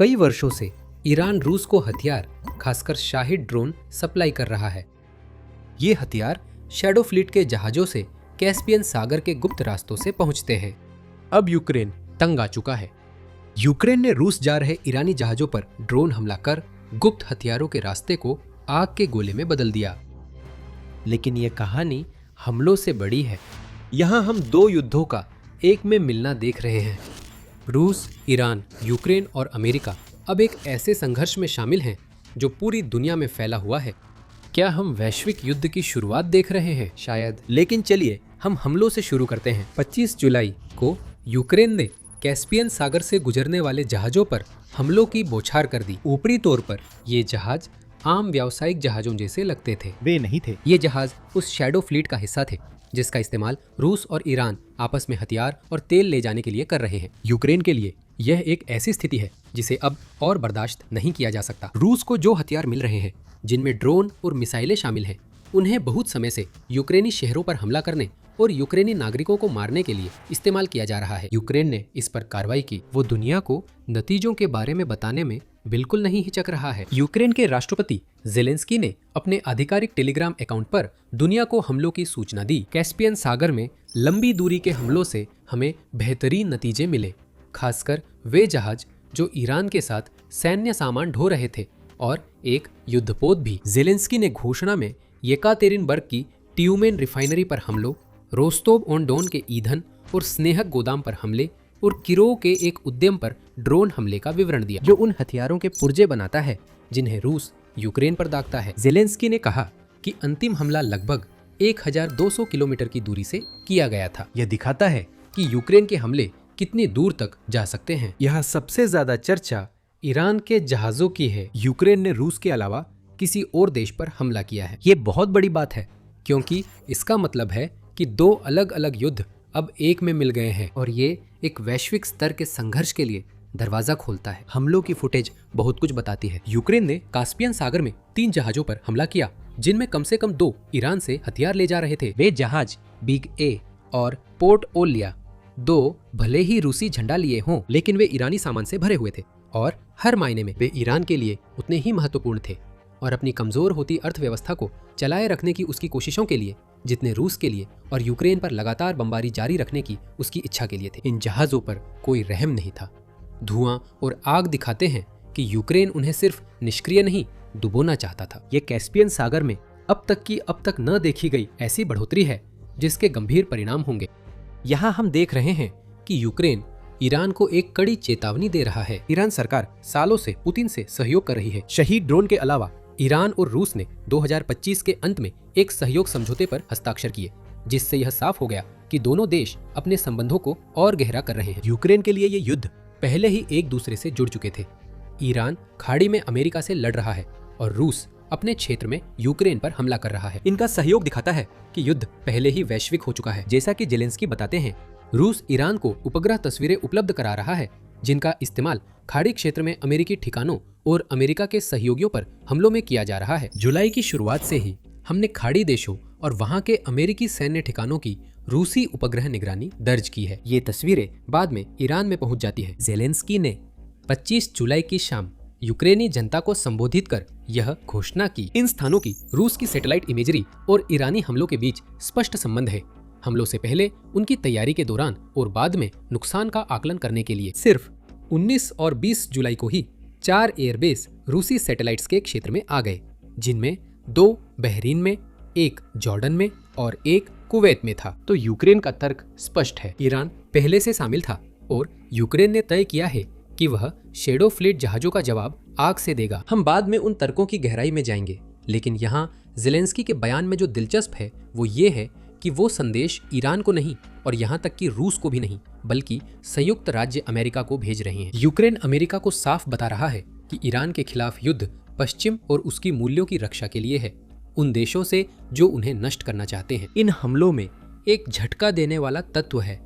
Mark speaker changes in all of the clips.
Speaker 1: कई वर्षों से ईरान रूस को हथियार, खासकर शाहिद ड्रोन सप्लाई कर रहा है। ये हथियार शैडो फ्लीट के जहाजों से कैस्पियन सागर के गुप्त रास्तों से पहुंचते हैं। अब यूक्रेन तंग आ चुका है। यूक्रेन ने रूस जा रहे ईरानी जहाजों पर ड्रोन हमला कर गुप्त हथियारों के रास्ते को आग के गोले में बदल दिया। लेकिन यह कहानी हमलों से बड़ी है। यहाँ हम दो युद्धों का एक में मिलना देख रहे हैं। रूस, ईरान, यूक्रेन और अमेरिका अब एक ऐसे संघर्ष में शामिल हैं जो पूरी दुनिया में फैला हुआ है। क्या हम वैश्विक युद्ध की शुरुआत देख रहे हैं? शायद। लेकिन चलिए हम हमलों से शुरू करते हैं। 25 जुलाई को यूक्रेन ने कैस्पियन सागर से गुजरने वाले जहाजों पर हमलों की बौछार कर दी। ऊपरी तौर पर ये जहाज आम व्यावसायिक जहाजों जैसे लगते थे।
Speaker 2: वे नहीं थे।
Speaker 1: ये जहाज उस शैडो फ्लीट का हिस्सा थे जिसका इस्तेमाल रूस और ईरान आपस में हथियार और तेल ले जाने के लिए कर रहे हैं। यूक्रेन के लिए यह एक ऐसी स्थिति है जिसे अब और बर्दाश्त नहीं किया जा सकता। रूस को जो हथियार मिल रहे हैं, जिनमें ड्रोन और मिसाइलें शामिल हैं, उन्हें बहुत समय से यूक्रेनी शहरों पर हमला करने और यूक्रेनी नागरिकों को मारने के लिए इस्तेमाल किया जा रहा है। यूक्रेन ने इस पर कार्रवाई की। वो दुनिया को नतीजों के बारे में बताने में बिल्कुल नहीं हिचक रहा है। यूक्रेन के राष्ट्रपति ज़ेलेंस्की ने अपने आधिकारिक टेलीग्राम अकाउंट पर दुनिया को हमलों की सूचना दी। कैस्पियन सागर में लंबी दूरी के हमलों से हमें बेहतरीन नतीजे मिले, खासकर वे जहाज जो ईरान के साथ सैन्य सामान ढो रहे थे और एक युद्धपोत भी। ज़ेलेंस्की ने घोषणा में येकातेरिनबर्ग की ट्यूमेन रिफाइनरी पर हमलों, रोस्टोव ऑन डॉन के ईंधन और स्नेहक गोदाम पर हमले और किरोव के एक उद्यम पर ड्रोन हमले का विवरण दिया, जो उन हथियारों के पुर्जे बनाता है जिन्हें रूस यूक्रेन पर दागता है। ज़ेलेंस्की ने कहा कि अंतिम हमला लगभग 1200 किलोमीटर की दूरी से किया गया था। यह दिखाता है कि यूक्रेन के हमले कितनी दूर तक जा सकते हैं। यहाँ सबसे ज्यादा चर्चा ईरान के जहाजों की है। यूक्रेन ने रूस के अलावा किसी और देश पर हमला किया है। ये बहुत बड़ी बात है क्योंकि इसका मतलब है कि दो अलग अलग युद्ध अब एक में मिल गए हैं और ये एक वैश्विक स्तर के संघर्ष के लिए दरवाजा खोलता है। हमलों की फुटेज बहुत कुछ बताती है। यूक्रेन ने कास्पियन सागर में 3 जहाजों पर हमला किया जिनमें कम से कम 2 ईरान से हथियार ले जा रहे थे। वे जहाज बिग ए और पोर्ट ओलिया 2 भले ही रूसी झंडा लिए हों, लेकिन वे ईरानी सामान से भरे हुए थे और हर मायने में वे ईरान के लिए उतने ही महत्वपूर्ण थे और अपनी कमजोर होती अर्थव्यवस्था को चलाए रखने की उसकी कोशिशों के लिए जितने रूस के लिए और यूक्रेन पर लगातार बमबारी जारी रखने की उसकी इच्छा के लिए थे। इन जहाजों पर कोई रहम नहीं था। धुआं और आग दिखाते हैं कि यूक्रेन उन्हें सिर्फ निष्क्रिय नहीं, डुबोना चाहता था। ये कैस्पियन सागर में अब तक न देखी गई ऐसी बढ़ोतरी है जिसके गंभीर परिणाम होंगे। यहाँ हम देख रहे हैं कि यूक्रेन ईरान को एक कड़ी चेतावनी दे रहा है। ईरान सरकार सालों से पुतिन से सहयोग कर रही है। शहीद ड्रोन के अलावा ईरान और रूस ने 2025 के अंत में एक सहयोग समझौते पर हस्ताक्षर किए, जिससे यह साफ हो गया कि दोनों देश अपने संबंधों को और गहरा कर रहे हैं। यूक्रेन के लिए ये युद्ध पहले ही एक दूसरे से जुड़ चुके थे। ईरान खाड़ी में अमेरिका से लड़ रहा है और रूस अपने क्षेत्र में यूक्रेन पर हमला कर रहा है। इनका सहयोग दिखाता है कि युद्ध पहले ही वैश्विक हो चुका है। जैसा कि ज़ेलेंस्की बताते हैं, रूस ईरान को उपग्रह तस्वीरें उपलब्ध करा रहा है जिनका इस्तेमाल खाड़ी क्षेत्र में अमेरिकी ठिकानों और अमेरिका के सहयोगियों पर हमलों में किया जा रहा है। जुलाई की शुरुआत से ही हमने खाड़ी देशों और वहां के अमेरिकी सैन्य ठिकानों की रूसी उपग्रह निगरानी दर्ज की है। ये तस्वीरें बाद में ईरान में पहुंच जाती है। ज़ेलेंस्की ने 25 जुलाई की शाम यूक्रेनी जनता को संबोधित कर यह घोषणा की। इन स्थानों की रूस की सैटेलाइट इमेजरी और ईरानी हमलों के बीच स्पष्ट संबंध है। हमलों से पहले, उनकी तैयारी के दौरान और बाद में नुकसान का आकलन करने के लिए सिर्फ 19 और 20 जुलाई को ही 4 एयरबेस रूसी सैटेलाइट्स के क्षेत्र में आ गए, जिनमें 2 बहरीन में, 1 जॉर्डन में और 1 कुवैत में था। तो यूक्रेन का तर्क स्पष्ट है। ईरान पहले से शामिल था और यूक्रेन ने तय किया है कि वह शैडो फ्लीट जहाजों का जवाब आग से देगा। हम बाद में उन तर्कों की गहराई में जाएंगे, लेकिन यहाँ ज़ेलेंस्की के बयान में जो दिलचस्प है वो ये है कि वो संदेश ईरान को नहीं और यहाँ तक कि रूस को भी नहीं, बल्कि संयुक्त राज्य अमेरिका को भेज रहे हैं। यूक्रेन अमेरिका को साफ बता रहा है कि ईरान के खिलाफ युद्ध पश्चिम और उसकी मूल्यों की रक्षा के लिए है, उन देशों से जो उन्हें नष्ट करना चाहते हैं। इन हमलों में एक झटका देने वाला तत्व है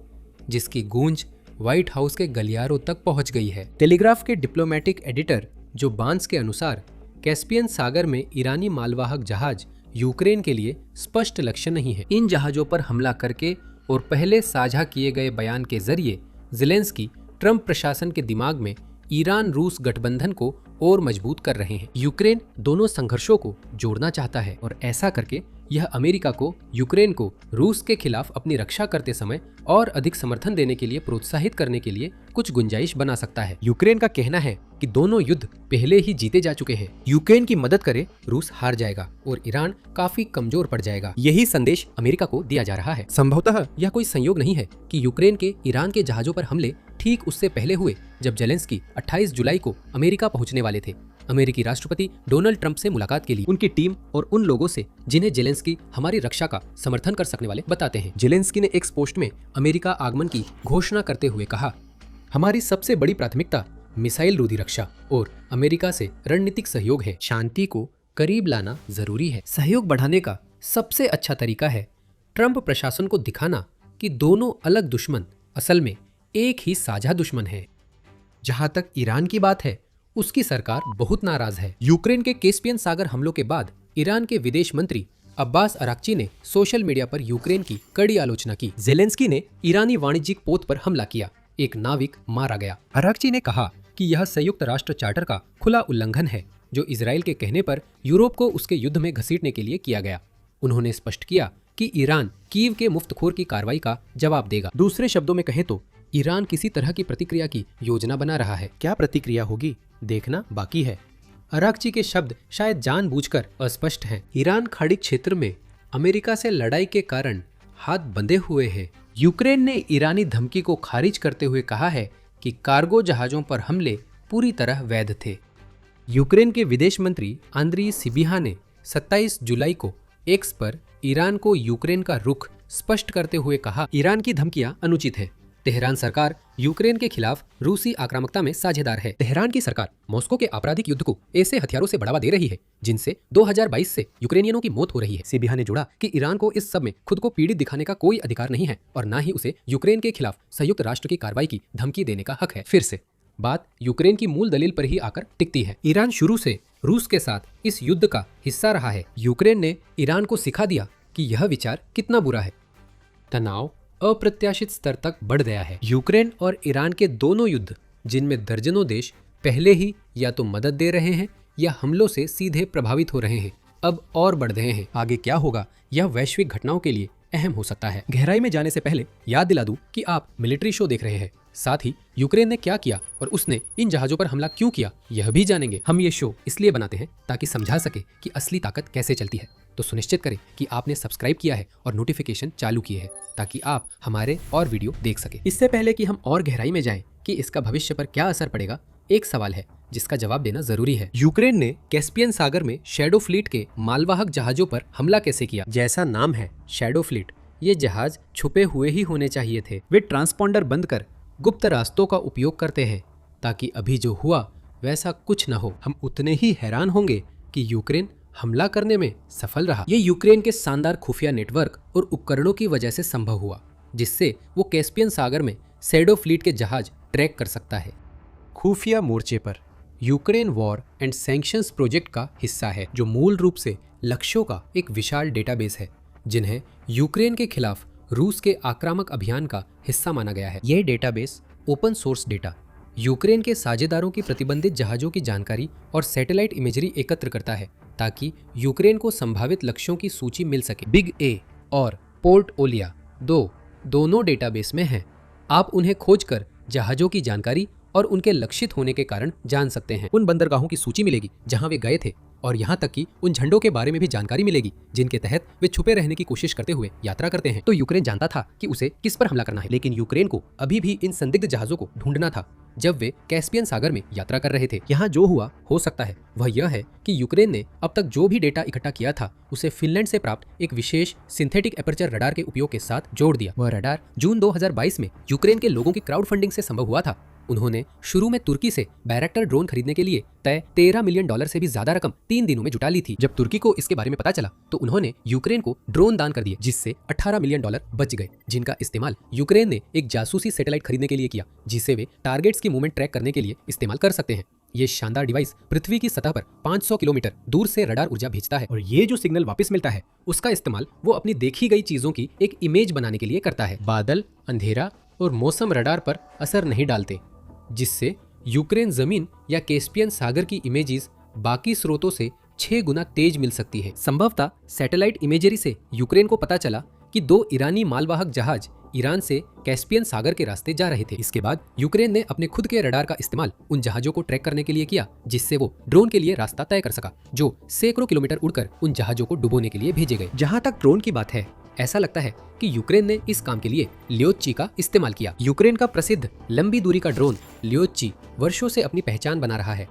Speaker 1: जिसकी गूंज व्हाइट हाउस के गलियारों तक पहुंच गई है। टेलीग्राफ के डिप्लोमेटिक एडिटर जो बांस के अनुसार कैस्पियन सागर में ईरानी मालवाहक जहाज यूक्रेन के लिए स्पष्ट लक्ष्य नहीं है। इन जहाजों पर हमला करके और पहले साझा किए गए बयान के जरिए ज़ेलेंस्की ट्रंप प्रशासन के दिमाग में ईरान रूस गठबंधन को और मजबूत कर रहे हैं। यूक्रेन दोनों संघर्षों को जोड़ना चाहता है और ऐसा करके यह अमेरिका को यूक्रेन को रूस के खिलाफ अपनी रक्षा करते समय और अधिक समर्थन देने के लिए प्रोत्साहित करने के लिए कुछ गुंजाइश बना सकता है। यूक्रेन का कहना है कि दोनों युद्ध पहले ही जीते जा चुके हैं। यूक्रेन की मदद करे रूस हार जाएगा और ईरान काफी कमजोर पड़ जाएगा। यही संदेश अमेरिका को दिया जा रहा है। संभवतः यह कोई संयोग नहीं है कि यूक्रेन के ईरान के जहाजों पर हमले ठीक उससे पहले हुए जब जेलेंस्की 28 जुलाई को अमेरिका पहुंचने वाले थे अमेरिकी राष्ट्रपति डोनाल्ड ट्रंप से मुलाकात के लिए। उनकी टीम और उन लोगों से जिन्हें जेलेंस्की हमारी रक्षा का समर्थन कर सकने वाले बताते हैं। जेलेंस्की ने एक पोस्ट में अमेरिका आगमन की घोषणा करते हुए कहा, हमारी सबसे बड़ी प्राथमिकता मिसाइल रोधी रक्षा और अमेरिका से रणनीतिक सहयोग है। शांति को करीब लाना जरूरी है। सहयोग बढ़ाने का सबसे अच्छा तरीका है ट्रंप प्रशासन को दिखाना कि दोनों अलग दुश्मन असल में एक ही साझा दुश्मन है। जहां तक ईरान की बात है, उसकी सरकार बहुत नाराज है। यूक्रेन के कैस्पियन सागर हमलों के बाद ईरान के विदेश मंत्री अब्बास अराक्ची ने सोशल मीडिया पर यूक्रेन की कड़ी आलोचना की। जेलेंस्की ने ईरानी वाणिज्यिक पोत पर हमला किया, एक नाविक मारा गया। अराक्ची ने कहा कि यह संयुक्त राष्ट्र चार्टर का खुला उल्लंघन है जो इजराइल के कहने पर यूरोप को उसके युद्ध में घसीटने के लिए किया गया। उन्होंने स्पष्ट किया कि ईरान कीव के मुफ्तखोर की कार्रवाई का जवाब देगा। दूसरे शब्दों में कहें तो ईरान किसी तरह की प्रतिक्रिया की योजना बना रहा है। क्या प्रतिक्रिया होगी देखना बाकी है। अराक्ची के शब्द शायद जानबूझकर अस्पष्ट हैं। ईरान खाड़ी क्षेत्र में अमेरिका से लड़ाई के कारण हाथ बंधे हुए हैं। यूक्रेन ने ईरानी धमकी को खारिज करते हुए कहा है कि कार्गो जहाजों पर हमले पूरी तरह वैध थे। यूक्रेन के विदेश मंत्री आंद्री सिबिहा ने 27 जुलाई को एक्स पर ईरान को यूक्रेन का रुख स्पष्ट करते हुए कहा, ईरान की धमकियां अनुचित है। तेहरान सरकार यूक्रेन के खिलाफ रूसी आक्रामकता में साझेदार है। तेहरान की सरकार मॉस्को के आपराधिक युद्ध को ऐसे हथियारों से बढ़ावा दे रही है जिनसे 2022 से यूक्रेनियनों की मौत हो रही है। सिबिहा ने जोड़ा कि ईरान को इस सब में खुद को पीड़ित दिखाने का कोई अधिकार नहीं है और न ही उसे यूक्रेन के खिलाफ संयुक्त राष्ट्र की कार्रवाई की धमकी देने का हक है। फिर से बात यूक्रेन की मूल दलील पर ही आकर टिकती है। ईरान शुरू से रूस के साथ इस युद्ध का हिस्सा रहा है। यूक्रेन ने ईरान को सिखा दिया कि यह विचार कितना बुरा है। तनाव अप्रत्याशित स्तर तक बढ़ गया है। यूक्रेन और ईरान के दोनों युद्ध, जिनमें दर्जनों देश पहले ही या तो मदद दे रहे हैं या हमलों से सीधे प्रभावित हो रहे हैं, अब और बढ़ रहे हैं। आगे क्या होगा यह वैश्विक घटनाओं के लिए अहम हो सकता है। गहराई में जाने से पहले याद दिला दूं कि आप मिलिट्री शो देख रहे हैं। साथ ही यूक्रेन ने क्या किया और उसने इन जहाजों पर हमला क्यों किया यह भी जानेंगे। हम ये शो इसलिए बनाते हैं ताकि समझा सके कि असली ताकत कैसे चलती है। तो सुनिश्चित करें कि आपने सब्सक्राइब किया है और नोटिफिकेशन चालू किए है ताकि आप हमारे और वीडियो देख सके। इससे पहले कि हम और गहराई में जाएं कि इसका भविष्य पर क्या असर पड़ेगा, एक सवाल है जिसका जवाब देना जरूरी है। यूक्रेन ने कैस्पियन सागर में शैडो फ्लीट के मालवाहक जहाजों पर हमला कैसे किया? जैसा नाम है शैडो फ्लीट, ये जहाज छुपे हुए ही होने चाहिए थे। वे ट्रांसपॉन्डर बंद कर गुप्त रास्तों का उपयोग करते हैं ताकि अभी जो हुआ वैसा कुछ न हो। हम उतने ही हैरान होंगे कि यूक्रेन हमला करने में सफल रहा। ये यूक्रेन के शानदार खुफिया नेटवर्क और उपकरणों की वजह से संभव हुआ, जिससे वो कैस्पियन सागर में शैडो फ्लीट के जहाज ट्रैक कर सकता है। खुफिया मोर्चे पर Ukraine war and sanctions project का हिस्सा है, जो मूल रूप से लक्ष्यों का एक विशाल डेटाबेस है जिन्हें यूक्रेन के खिलाफ रूस के आक्रामक अभियान का हिस्सा माना गया है। यह database open source data Ukraine के साझेदारों की प्रतिबंधित जहाजों की जानकारी और सैटेलाइट इमेजरी एकत्र करता है ताकि यूक्रेन को संभावित लक्ष्यों की सूची मिल सके। बिग ए और पोर्ट ओलिया दोनों डेटाबेस में हैं। आप उन्हें खोजकर जहाजों की जानकारी और उनके लक्षित होने के कारण जान सकते हैं। उन बंदरगाहों की सूची मिलेगी जहां वे गए थे और यहाँ तक कि उन झंडों के बारे में भी जानकारी मिलेगी जिनके तहत वे छुपे रहने की कोशिश करते हुए यात्रा करते हैं। तो यूक्रेन जानता था कि उसे किस पर हमला करना है, लेकिन यूक्रेन को अभी भी इन संदिग्ध जहाजों को ढूंढना था जब वे कैस्पियन सागर में यात्रा कर रहे थे। यहाँ जो हुआ हो सकता है वह यह है कि यूक्रेन ने अब तक जो भी डेटा इकट्ठा किया था उसे फिनलैंड से प्राप्त एक विशेष सिंथेटिक एपर्चर रडार के उपयोग के साथ जोड़ दिया। वह रडार जून 2022 में यूक्रेन के लोगों की क्राउड फंडिंग से संभव हुआ था। उन्होंने शुरू में तुर्की से बैरक्टर ड्रोन खरीदने के लिए तय $13 मिलियन से भी ज्यादा रकम 3 दिनों में जुटा ली थी। जब तुर्की को इसके बारे में पता चला तो उन्होंने यूक्रेन को ड्रोन दान कर दिए, जिससे $18 मिलियन बच गए, जिनका इस्तेमाल यूक्रेन ने एक जासूसी सैटेलाइट खरीदने के लिए किया जिसे वे टारगेट्स की मूवमेंट ट्रैक करने के लिए इस्तेमाल कर सकते हैं। ये शानदार डिवाइस पृथ्वी की सतह पर 500 किलोमीटर दूर से रडार ऊर्जा भेजता है और ये जो सिग्नल वापस मिलता है उसका इस्तेमाल वो अपनी देखी गई चीजों की एक इमेज बनाने के लिए करता है। बादल, अंधेरा और मौसम रडार पर असर नहीं डालते, जिससे यूक्रेन जमीन या कैस्पियन सागर की इमेजेस बाकी स्रोतों से 6 गुना तेज मिल सकती है। संभवतः सैटेलाइट इमेजरी से यूक्रेन को पता चला कि 2 ईरानी मालवाहक जहाज ईरान से कैस्पियन सागर के रास्ते जा रहे थे। इसके बाद यूक्रेन ने अपने खुद के रडार का इस्तेमाल उन जहाजों को ट्रैक करने के लिए किया, जिससे वो ड्रोन के लिए रास्ता तय कर सका, जो सैकड़ों किलोमीटर उड़कर उन जहाजों को डुबोने के लिए भेजे गए। जहां तक ड्रोन की बात है, ऐसा लगता है कि यूक्रेन ने इस काम के लिए लियोच्ची का इस्तेमाल किया। यूक्रेन का प्रसिद्ध लंबी दूरी का ड्रोन लियोच्ची वर्षों से अपनी पहचान बना रहा है।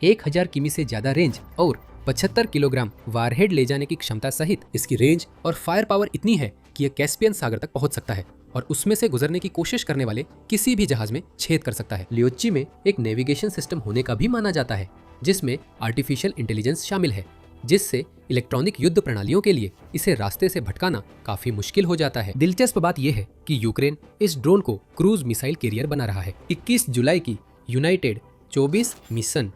Speaker 1: 1000 किमी से ज्यादा रेंज और 75 किलोग्राम वारहेड ले जाने की क्षमता सहित इसकी रेंज और फायर पावर इतनी है कि यह कैस्पियन सागर तक पहुंच सकता है और उसमें से गुजरने की कोशिश करने वाले किसी भी जहाज में छेद कर सकता है। लियोच्ची में एक नेविगेशन सिस्टम होने का भी माना जाता है, जिसमें आर्टिफिशियल इंटेलिजेंस शामिल है, जिससे इलेक्ट्रॉनिक युद्ध प्रणालियों के लिए इसे रास्ते से भटकाना काफी मुश्किल हो जाता है। दिलचस्प बात यह है कि यूक्रेन इस ड्रोन को क्रूज मिसाइल कैरियर बना रहा है। 21 जुलाई की यूनाइटेड 24 मिशन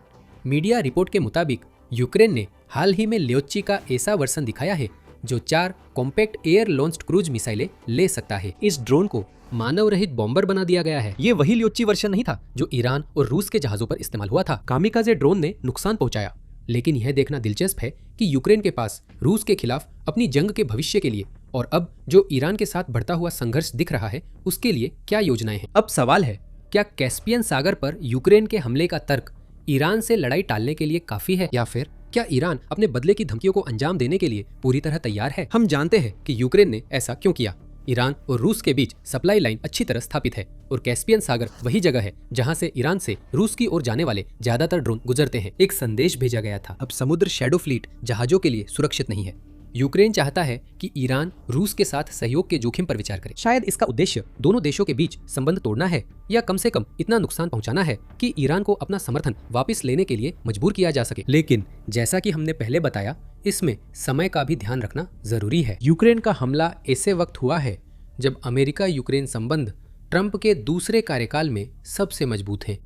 Speaker 1: मीडिया रिपोर्ट के मुताबिक यूक्रेन ने हाल ही में लियोच्ची का ऐसा वर्जन दिखाया है जो 4 कॉम्पैक्ट एयर लॉन्च्ड क्रूज मिसाइलें ले सकता है। इस ड्रोन को मानव रहित बॉम्बर बना दिया गया है। ये वही लियोच्ची वर्जन नहीं था जो ईरान और रूस के जहाजों पर इस्तेमाल हुआ था। कामिकाजे ड्रोन ने नुकसान पहुंचाया, लेकिन यह देखना दिलचस्प है कि यूक्रेन के पास रूस के खिलाफ अपनी जंग के भविष्य के लिए और अब जो ईरान के साथ बढ़ता हुआ संघर्ष दिख रहा है उसके लिए क्या योजनाएं हैं। अब सवाल है, क्या कैस्पियन सागर पर यूक्रेन के हमले का तर्क ईरान से लड़ाई टालने के लिए काफी है, या फिर क्या ईरान अपने बदले की धमकियों को अंजाम देने के लिए पूरी तरह तैयार है? हम जानते हैं कि यूक्रेन ने ऐसा क्यों किया। ईरान और रूस के बीच सप्लाई लाइन अच्छी तरह स्थापित है और कैस्पियन सागर वही जगह है जहां से ईरान से रूस की ओर जाने वाले ज्यादातर ड्रोन गुजरते हैं। एक संदेश भेजा गया था, अब समुद्र शैडो फ्लीट जहाजों के लिए सुरक्षित नहीं है। यूक्रेन चाहता है कि ईरान रूस के साथ सहयोग के जोखिम पर विचार करे। शायद इसका उद्देश्य दोनों देशों के बीच संबंध तोड़ना है, या कम से कम इतना नुकसान पहुंचाना है कि ईरान को अपना समर्थन वापस लेने के लिए मजबूर किया जा सके। लेकिन जैसा कि हमने पहले बताया, इसमें समय का भी ध्यान रखना जरूरी है। यूक्रेन का हमला ऐसे वक्त हुआ है जब अमेरिका यूक्रेन संबंध ट्रंप के दूसरे कार्यकाल में सबसे मजबूत है।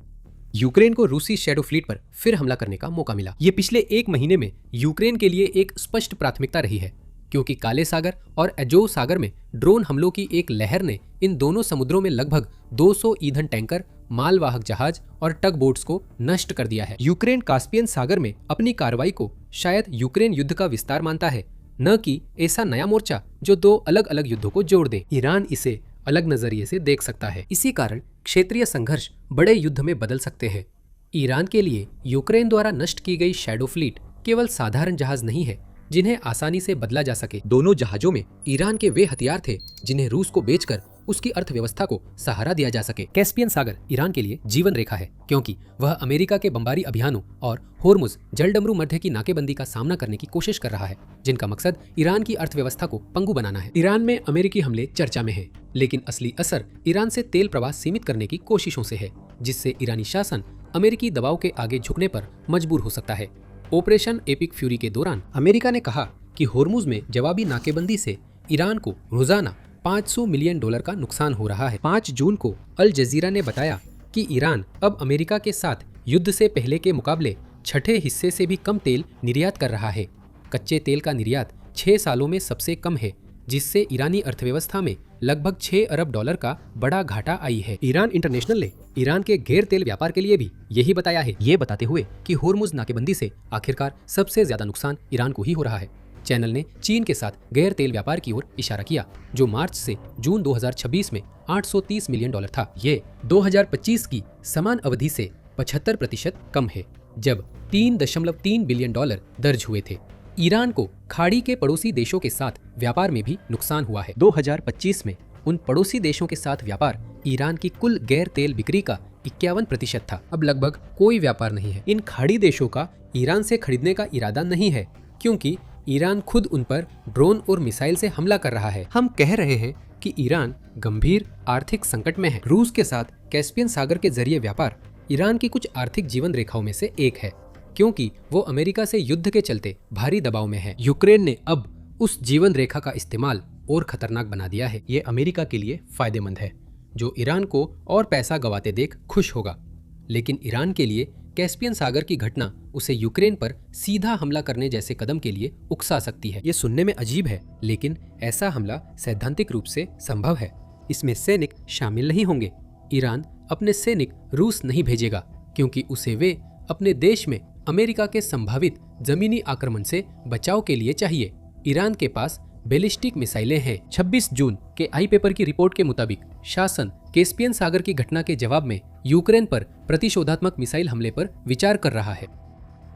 Speaker 1: यूक्रेन को रूसी शैडो फ्लीट पर फिर हमला करने का मौका मिला। ये पिछले 1 महीने में यूक्रेन के लिए एक स्पष्ट प्राथमिकता रही है, क्योंकि काले सागर और अजोव सागर में ड्रोन हमलों की एक लहर ने इन दोनों समुद्रों में लगभग 200 ईंधन टैंकर, मालवाहक जहाज और टग बोट्स को नष्ट कर दिया है। यूक्रेन कास्पियन सागर में अपनी कार्रवाई को शायद यूक्रेन युद्ध का विस्तार मानता है, न कि ऐसा नया मोर्चा जो 2 अलग अलग युद्धों को जोड़ दे। ईरान इसे अलग नजरिए से देख सकता है। इसी कारण क्षेत्रीय संघर्ष बड़े युद्ध में बदल सकते हैं। ईरान के लिए यूक्रेन द्वारा नष्ट की गई शैडो फ्लीट केवल साधारण जहाज नहीं है जिन्हें आसानी से बदला जा सके। दोनों जहाजों में ईरान के वे हथियार थे जिन्हें रूस को बेचकर उसकी अर्थव्यवस्था को सहारा दिया जा सके। कैस्पियन सागर ईरान के लिए जीवन रेखा है, क्योंकि वह अमेरिका के बमबारी अभियानों और होर्मुज जलडमरू मध्य की नाकेबंदी का सामना करने की कोशिश कर रहा है, जिनका मकसद ईरान की अर्थव्यवस्था को पंगु बनाना है। ईरान में अमेरिकी हमले चर्चा में है, लेकिन असली असर ईरान से तेल प्रवाह सीमित करने की कोशिशों से है, जिससे ईरानी शासन अमेरिकी दबाव के आगे झुकने पर मजबूर हो सकता है। ऑपरेशन एपिक फ्यूरी के दौरान अमेरिका ने कहा कि होर्मुज में जवाबी नाकेबंदी से ईरान को रोजाना $500 मिलियन का नुकसान हो रहा है। 5 जून को अल जजीरा ने बताया कि ईरान अब अमेरिका के साथ युद्ध से पहले के मुकाबले छठे हिस्से से भी कम तेल निर्यात कर रहा है। कच्चे तेल का निर्यात 6 सालों में सबसे कम है, जिससे ईरानी अर्थव्यवस्था में लगभग $6 अरब का बड़ा घाटा आई है। ईरान इंटरनेशनल ने ईरान के गैर तेल व्यापार के लिए भी यही बताया है, ये बताते हुए कि होर्मुज नाकेबंदी से आखिरकार सबसे ज्यादा नुकसान ईरान को ही हो रहा है। चैनल ने चीन के साथ गैर तेल व्यापार की ओर इशारा किया, जो मार्च से जून 2026 में $830 मिलियन था। ये 2025 की समान अवधि से 75% कम है, जब $3.3 बिलियन दर्ज हुए थे। ईरान को खाड़ी के पड़ोसी देशों के साथ व्यापार में भी नुकसान हुआ है। 2025 में उन पड़ोसी देशों के साथ व्यापार ईरान की कुल गैर तेल बिक्री का 51% था। अब लगभग कोई व्यापार नहीं है। इन खाड़ी देशों का ईरान से खरीदने का इरादा नहीं है, क्योंकि ईरान खुद उन पर ड्रोन और मिसाइल से हमला कर रहा है। हम कह रहे हैं कि ईरान गंभीर आर्थिक संकट में है। रूस के साथ कैस्पियन सागर के जरिए व्यापार ईरान की कुछ आर्थिक जीवन रेखाओं में से एक है, क्योंकि वो अमेरिका से युद्ध के चलते भारी दबाव में है। यूक्रेन ने अब उस जीवन रेखा का इस्तेमाल और खतरनाक बना दिया है। ये अमेरिका के लिए फायदेमंद है, जो ईरान को और पैसा गंवाते देख खुश होगा, लेकिन ईरान के लिए कैस्पियन सागर की घटना उसे यूक्रेन पर सीधा हमला करने जैसे कदम के लिए उकसा सकती है। ये सुनने में अजीब है, लेकिन ऐसा हमला सैद्धांतिक रूप से संभव है। इसमें सैनिक शामिल नहीं होंगे। ईरान अपने सैनिक रूस नहीं भेजेगा, क्योंकि उसे वे अपने देश में अमेरिका के संभावित जमीनी आक्रमण से बचाव के लिए चाहिए। ईरान के पास बैलिस्टिक मिसाइलें हैं। 26 जून के आई पेपर की रिपोर्ट के मुताबिक शासन कैस्पियन सागर की घटना के जवाब में यूक्रेन पर प्रतिशोधात्मक मिसाइल हमले पर विचार कर रहा है।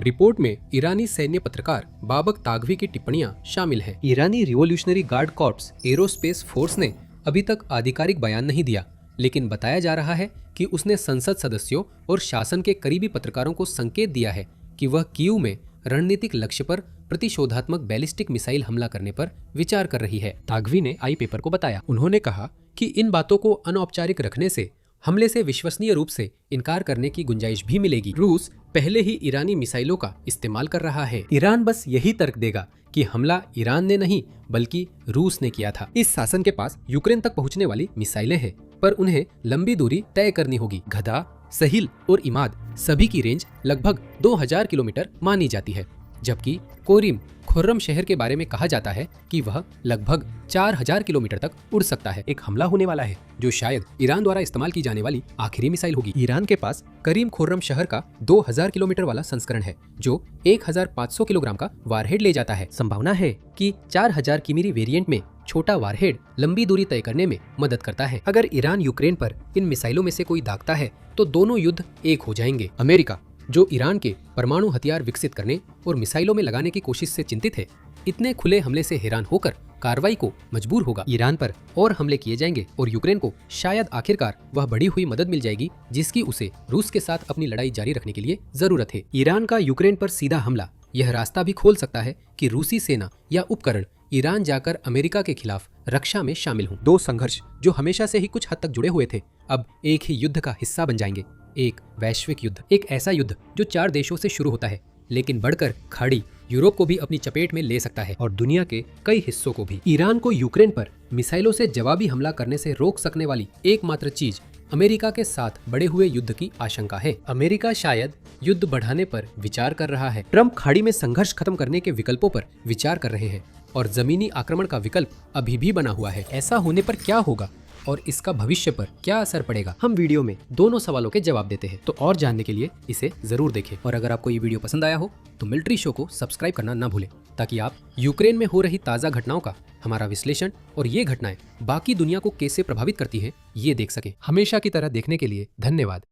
Speaker 1: रिपोर्ट में ईरानी सैन्य पत्रकार बाबक तागवी की टिप्पणियां शामिल हैं। ईरानी revolutionary guard corps aerospace force ने अभी तक आधिकारिक बयान नहीं दिया, लेकिन बताया जा रहा है कि उसने संसद सदस्यों और शासन के करीबी पत्रकारों को संकेत दिया है कि वह कीव में रणनीतिक लक्ष्य पर प्रतिशोधात्मक बैलिस्टिक मिसाइल हमला करने पर विचार कर रही है। तागवी ने आई पेपर को बताया। उन्होंने कहा कि इन बातों को अनौपचारिक रखने से हमले से विश्वसनीय रूप से इनकार करने की गुंजाइश भी मिलेगी। रूस पहले ही ईरानी मिसाइलों का इस्तेमाल कर रहा है। ईरान बस यही तर्क देगा कि हमला ईरान ने नहीं बल्कि रूस ने किया था। इस शासन के पास यूक्रेन तक पहुंचने वाली मिसाइलें हैं, पर उन्हें लंबी दूरी तय करनी होगी। गधा, सहिल और इमाद सभी की रेंज लगभग 2000 किलोमीटर मानी जाती है, जबकि कोरिम खुर्रम शहर के बारे में कहा जाता है कि वह लगभग 4000 किलोमीटर तक उड़ सकता है। एक हमला होने वाला है जो शायद ईरान द्वारा इस्तेमाल की जाने वाली आखिरी मिसाइल होगी। ईरान के पास करीम खुर्रम शहर का 2000 किलोमीटर वाला संस्करण है जो 1500 किलोग्राम का वारहेड ले जाता है। संभावना है कि 4000 किमी वेरिएंट में छोटा वारहेड लंबी दूरी तय करने में मदद करता है। अगर ईरान यूक्रेन पर इन मिसाइलों में से कोई दागता है तो दोनों युद्ध एक हो जाएंगे। अमेरिका, जो ईरान के परमाणु हथियार विकसित करने और मिसाइलों में लगाने की कोशिश से चिंतित है, इतने खुले हमले से हैरान होकर कार्रवाई को मजबूर होगा। ईरान पर और हमले किए जाएंगे और यूक्रेन को शायद आखिरकार वह बढ़ी हुई मदद मिल जाएगी जिसकी उसे रूस के साथ अपनी लड़ाई जारी रखने के लिए जरूरत है। ईरान का यूक्रेन पर सीधा हमला यह रास्ता भी खोल सकता है कि रूसी सेना या उपकरण ईरान जाकर अमेरिका के खिलाफ रक्षा में शामिल हों। दो संघर्ष जो हमेशा से ही कुछ हद तक जुड़े हुए थे, अब एक ही युद्ध का हिस्सा बन जाएंगे। एक वैश्विक युद्ध, एक ऐसा युद्ध जो 4 देशों से शुरू होता है लेकिन बढ़कर खाड़ी यूरोप को भी अपनी चपेट में ले सकता है और दुनिया के कई हिस्सों को भी। ईरान को यूक्रेन पर मिसाइलों से जवाबी हमला करने से रोक सकने वाली एकमात्र चीज अमेरिका के साथ बढ़े हुए युद्ध की आशंका है। अमेरिका शायद युद्ध बढ़ाने पर विचार कर रहा है। ट्रंप खाड़ी में संघर्ष खत्म करने के विकल्पों पर विचार कर रहे हैं और जमीनी आक्रमण का विकल्प अभी भी बना हुआ है। ऐसा होने पर क्या होगा और इसका भविष्य पर क्या असर पड़ेगा, हम वीडियो में दोनों सवालों के जवाब देते हैं। तो और जानने के लिए इसे जरूर देखें और अगर आपको ये वीडियो पसंद आया हो तो मिलिट्री शो को सब्सक्राइब करना ना भूलें ताकि आप यूक्रेन में हो रही ताज़ा घटनाओं का हमारा विश्लेषण और ये घटनाएं बाकी दुनिया को कैसे प्रभावित करती हैं ये देख सकें। हमेशा की तरह देखने के लिए धन्यवाद।